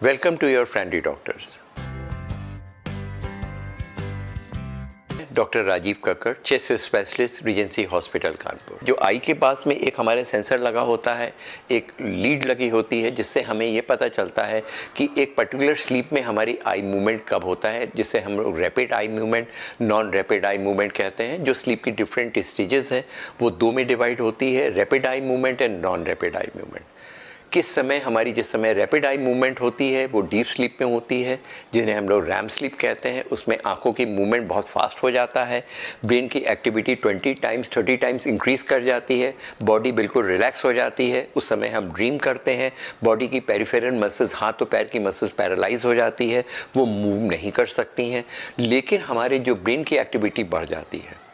Welcome to your friendly doctors. Doctor Rajeev Kakkar, chest specialist, Regency hospital Kanpur. जो आई के पास में एक हमारे सेंसर लगा होता है, एक लीड लगी होती है, जिससे हमें ये पता चलता है कि एक पर्टिकुलर स्लीप में हमारी आई मूवमेंट कब होता है, जिससे हम लोग rapid eye movement, non rapid eye movement कहते हैं। जो स्लीप की डिफरेंट स्टेजेस हैं वो दो में डिवाइड होती है, rapid eye movement and non rapid eye movement. किस समय हमारी जिस समय रैपिड आई मूवमेंट होती है वो डीप स्लीप में होती है, जिन्हें हम लोग रैम स्लीप कहते हैं। उसमें आंखों की मूवमेंट बहुत फास्ट हो जाता है, ब्रेन की एक्टिविटी 20 टाइम्स 30 टाइम्स इंक्रीज़ कर जाती है, बॉडी बिल्कुल रिलैक्स हो जाती है। उस समय हम ड्रीम करते हैं, बॉडी की पेरिफेरल मसल्स, हाथ और पैर की मसल्स पैरालाइज हो जाती है, वो मूव नहीं कर सकती हैं, लेकिन हमारे जो ब्रेन की एक्टिविटी बढ़ जाती है।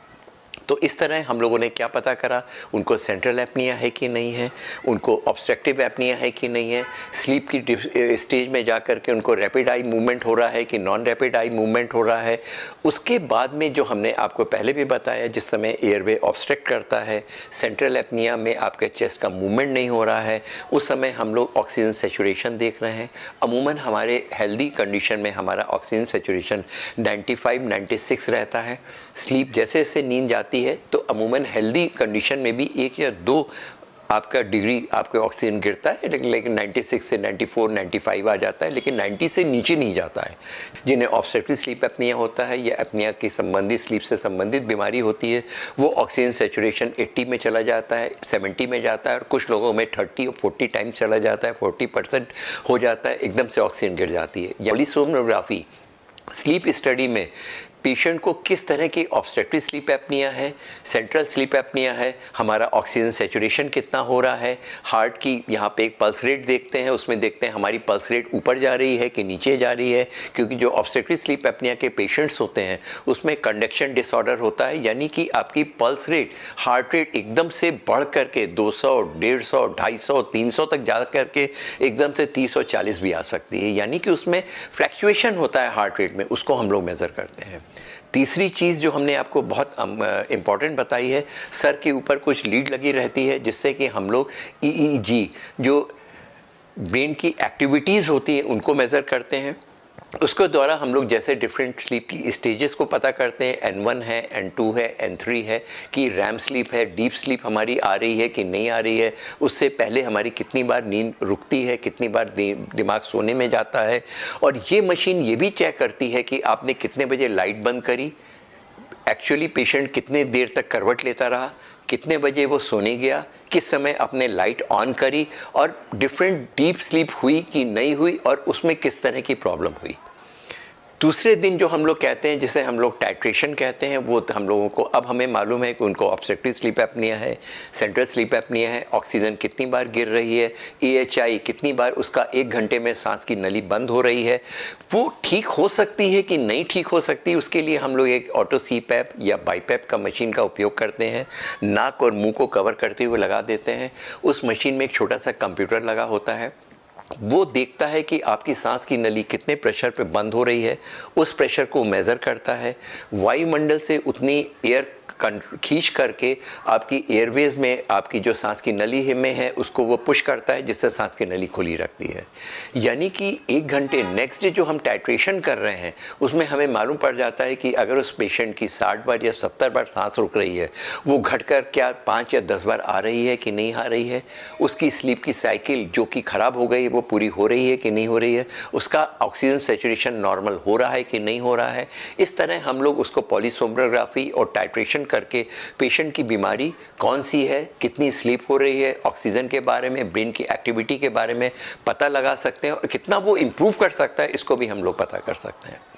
तो इस तरह हम लोगों ने क्या पता करा, उनको सेंट्रल एपनिया है कि नहीं है, उनको ऑब्स्ट्रक्टिव एपनिया है कि नहीं है, स्लीप की स्टेज में जा कर के उनको रैपिड आई मूवमेंट हो रहा है कि नॉन रैपिड आई मूवमेंट हो रहा है। उसके बाद में जो हमने आपको पहले भी बताया, जिस समय एयरवे ऑब्स्ट्रक्ट करता है, सेंट्रल एपनिया में आपके चेस्ट का मूवमेंट नहीं हो रहा है, उस समय हम लोग ऑक्सीजन सेचुरेशन देख रहे हैं। अमूमन हमारे हेल्दी कंडीशन में हमारा ऑक्सीजन सेचुरेशन 95-96 रहता है। स्लीप जैसे जैसे नींद जाती है तो अमूमन हेल्दी कंडीशन में भी 1 या 2 आपका डिग्री आपके ऑक्सीजन गिरता है, लेकिन 96 से 94-95 आ जाता है, लेकिन 90 से नीचे नहीं जाता है। जिन्हें ऑब्स्ट्रक्टिव स्लीप एपनिया होता है या एपनिया की संबंधित स्लीप से संबंधित बीमारी होती है, वो ऑक्सीजन सेचुरेशन 80 में चला जाता है, 70 में जाता है, और कुछ लोगों में 30 और 40 टाइम्स चला जाता है, 40% हो जाता है, एकदम से ऑक्सीजन गिर जाती है। पॉलीसोमनोग्राफी स्लीप स्टडी में पेशेंट को किस तरह की ऑब्स्ट्रक्टिव स्लीप एपनिया है, सेंट्रल स्लीप एपनिया है, हमारा ऑक्सीजन सेचुरेशन कितना हो रहा है, हार्ट की यहाँ पे एक पल्स रेट देखते हैं, उसमें देखते हैं हमारी पल्स रेट ऊपर जा रही है कि नीचे जा रही है। क्योंकि जो ऑब्स्ट्रक्टिव स्लीप एपनिया के पेशेंट्स होते हैं उसमें कंडक्शन डिसऑर्डर होता है, यानी कि आपकी पल्स रेट, हार्ट रेट एकदम से बढ़ करके 200, 150, 250, 300 तक जा करके एकदम से 30 और 40 भी आ सकती है, यानी कि उसमें फ्लैक्चुएशन होता है हार्ट रेट में, उसको हम लोग मेज़र करते हैं। तीसरी चीज़ जो हमने आपको बहुत इम्पॉर्टेंट बताई है, सर के ऊपर कुछ लीड लगी रहती है, जिससे कि हम लोग EEG जो ब्रेन की एक्टिविटीज़ होती हैं उनको मेज़र करते हैं। उसके द्वारा हम लोग जैसे डिफरेंट स्लीप की स्टेजेस को पता करते हैं, N1 है, N2 है, N3 है, कि रैम स्लीप है, डीप स्लीप हमारी आ रही है कि नहीं आ रही है, उससे पहले हमारी कितनी बार नींद रुकती है, कितनी बार दिमाग सोने में जाता है। और ये मशीन ये भी चेक करती है कि आपने कितने बजे लाइट बंद करी, एक्चुअली पेशेंट कितने देर तक करवट लेता रहा, कितने बजे वो सोने गया, किस समय अपने लाइट ऑन करी, और डिफरेंट डीप स्लीप हुई कि नहीं हुई, और उसमें किस तरह की प्रॉब्लम हुई। दूसरे दिन जो हम लोग कहते हैं, जिसे हम लोग टाइट्रेशन कहते हैं, वो हम लोगों को अब हमें मालूम है कि उनको ऑब्स्ट्रक्टिव स्लीप एपनिया है, सेंट्रल स्लीप एपनिया है, ऑक्सीजन कितनी बार गिर रही है, AHI कितनी बार उसका 1 घंटे में सांस की नली बंद हो रही है, वो ठीक हो सकती है कि नहीं ठीक हो सकती। उसके लिए हम लोग एक ऑटो CPAP या BiPAP का मशीन का उपयोग करते हैं, नाक और मुंह को कवर करते हुए लगा देते हैं। उस मशीन में एक छोटा सा कंप्यूटर लगा होता है, वो देखता है कि आपकी सांस की नली कितने प्रेशर पे बंद हो रही है, उस प्रेशर को मेज़र करता है, वायुमंडल से उतनी एयर खींच करके आपकी एयरवेज में आपकी जो सांस की नली में है उसको वो पुश करता है, जिससे सांस की नली खुली रखती है। यानी कि 1 घंटे नेक्स्ट डे जो हम टाइट्रेशन कर रहे हैं उसमें हमें मालूम पड़ जाता है कि अगर उस पेशेंट की 60 बार या 70 बार सांस रुक रही है, वो घटकर क्या 5 या 10 बार आ रही है कि नहीं आ रही है, उसकी स्लीप की साइकिल जो कि ख़राब हो गई वो पूरी हो रही है कि नहीं हो रही है, उसका ऑक्सीजन सेचुरेशन नॉर्मल हो रहा है कि नहीं हो रहा है। इस तरह हम लोग उसको पॉलीसोमनोग्राफी और टाइट्रेशन करके पेशेंट की बीमारी कौन सी है, कितनी स्लीप हो रही है, ऑक्सीजन के बारे में, ब्रेन की एक्टिविटी के बारे में पता लगा सकते हैं, और कितना वो इम्प्रूव कर सकता है इसको भी हम लोग पता कर सकते हैं।